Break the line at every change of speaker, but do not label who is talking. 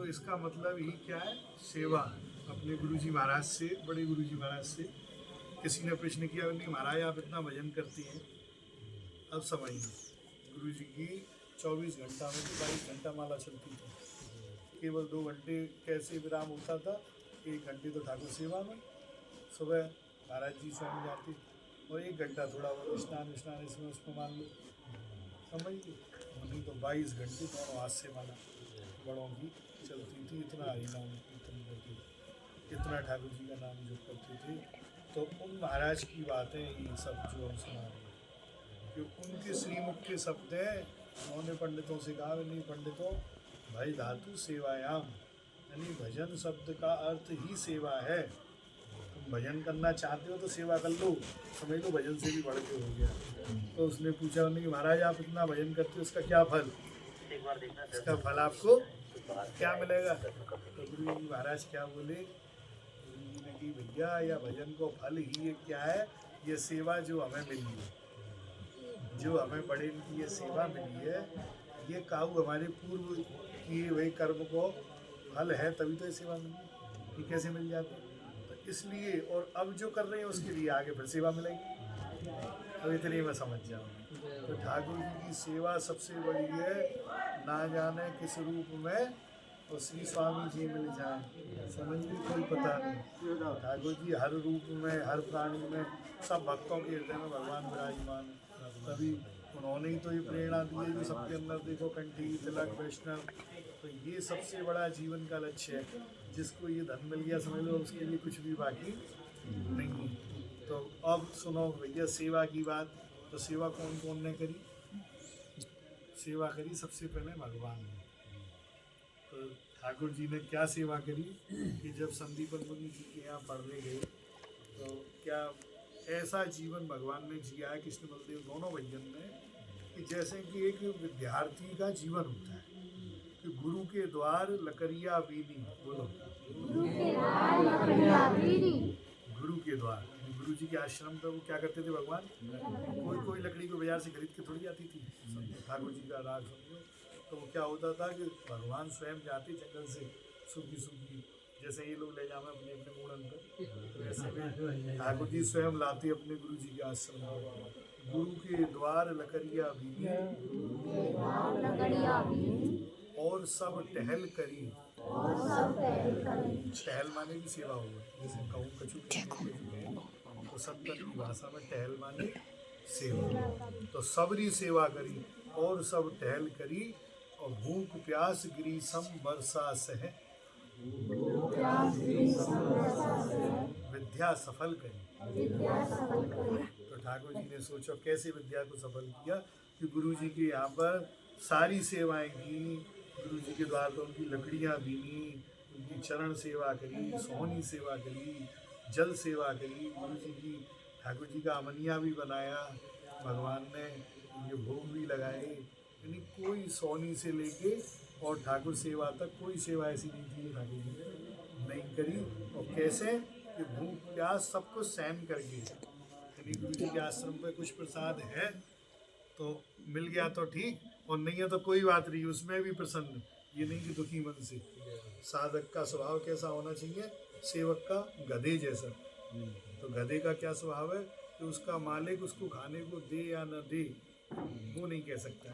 तो इसका मतलब ही क्या है, सेवा। अपने गुरुजी महाराज से, बड़े गुरुजी महाराज से किसी ने प्रश्न किया, नहीं महाराज आप इतना भजन करती हैं, अब समझिए गुरुजी की 24 घंटा में तो 22 घंटा माला चलती थी, केवल 2 घंटे कैसे विराम होता था, 1 घंटे तो ठाकुर सेवा में, सुबह महाराज जी स्वयं जाते और 1 घंटा थोड़ा बहुत स्नान इसमें उसको मान लो, समझिए। नहीं तो 22 घंटे दोनों हाथ से माला बड़ों की चलती थी, इतना हरिनाम कीर्तन करते थे, इतना ठाकुर जी का नाम जो करते थे। तो उन महाराज की बातें ये सब जो हम सुना रहे हैं कि उनके श्रीमुख के शब्द हैं। उन्होंने पंडितों से कहा, नहीं पंडितों भाई धातु सेवायाम, यानी भजन शब्द का अर्थ ही सेवा है। तुम भजन करना चाहते हो तो सेवा कर लो, समझ लो भजन से भी बढ़ के हो गया। तो उसने पूछा उन्हें कि महाराज आप इतना भजन करते हो, इसका क्या फल, इसका फल आपको क्या मिलेगा? तो गुरु जी महाराज क्या बोले, गुरु जी ने कि भैया या भजन को फल ही ये क्या है, ये सेवा जो हमें मिली है, जो हमें बड़े इनकी ये सेवा मिली है, ये काऊ हमारे पूर्व किए हुए कर्म को फल है, तभी तो ये सेवा मिली, ये कैसे मिल जाती है? तो इसलिए, और अब जो कर रहे हैं उसके लिए आगे फिर सेवा मिलेगी। तो इतनी मैं समझ जाऊँ। तो ठाकुर जी की सेवा सबसे बड़ी है, ना जाने किस रूप में और श्री स्वामी जी मिल जाए, समझ में कोई पता नहीं। ठाकुर जी हर रूप में, हर प्राणी में, सब भक्तों के हृदय में भगवान विराजमान है। तभी उन्होंने ही तो ये प्रेरणा दी है जो सबके अंदर देखो, कंठी तिलक वैष्णव। तो ये सबसे बड़ा जीवन का लक्ष्य है। जिसको ये धन मिल गया समझ लो उसके लिए कुछ भी बाकी नहीं। तो अब सुनो भैया सेवा की बात। तो सेवा कौन कौन ने करी? सेवा करी सबसे पहले भगवान ने। तो ठाकुर जी ने क्या सेवा करी कि जब संदीपन मुनि जी के यहाँ पढ़ने गए तो क्या ऐसा जीवन भगवान ने जिया है, कृष्ण बलदेव दोनों भैया ने, कि जैसे कि एक विद्यार्थी का जीवन होता है कि गुरु के द्वार लकड़िया बीनी, बोलो गुरु के द्वार। गुरु जी के आश्रम पर वो क्या करते थे भगवान, कोई लकड़ी को बाजार से खरीद के थोड़ी आती थी, ठाकुर जी का राग समझो। तो वो क्या होता था कि भगवान स्वयं जाते जंगल से सूखी, जैसे ये लोग ले जाए अपने अपने मूड़न पर, तो ऐसे में ठाकुर जी स्वयं लाते अपने गुरु जी के आश्रम में। गुरु के द्वार लकड़िया बीनी और सब टहल करी। टहल माने की सेवा हुआ, जैसे कहूँ कछु तो संतन की भाषा में टहल माने सेवा। तो सबरी सेवा करी और सब टहल करी और भूख प्यास गिरी सम वर्षा सह विद्या सफल करी। तो ठाकुर जी ने सोचा कैसे विद्या को सफल किया कि गुरु जी के यहाँ पर सारी सेवाएं की, गुरु जी के द्वार पर उनकी लकड़ियाँ बीनी, उनकी चरण सेवा करी, सोहनी सेवा करी, जल सेवा करी, गुरु जी की ठाकुर जी का अमनिया भी बनाया भगवान ने, उनके भोग भी लगाए। यानी कोई सोहनी से लेके और ठाकुर सेवा तक कोई सेवा ऐसी नहीं थी ठाकुर जी ने नहीं करी। और कैसे कि भूख प्यास सबको सहन करके, यानी गुरु जी के आश्रम पे कुछ प्रसाद है तो मिल गया तो ठीक, और नहीं है तो कोई बात नहीं, उसमें भी प्रसन्न, ये नहीं कि दुखी मन से। साधक का स्वभाव कैसा होना चाहिए, सेवक का गधे जैसा। तो गधे का क्या स्वभाव है कि उसका मालिक उसको खाने को दे या न दे वो नहीं कह सकता।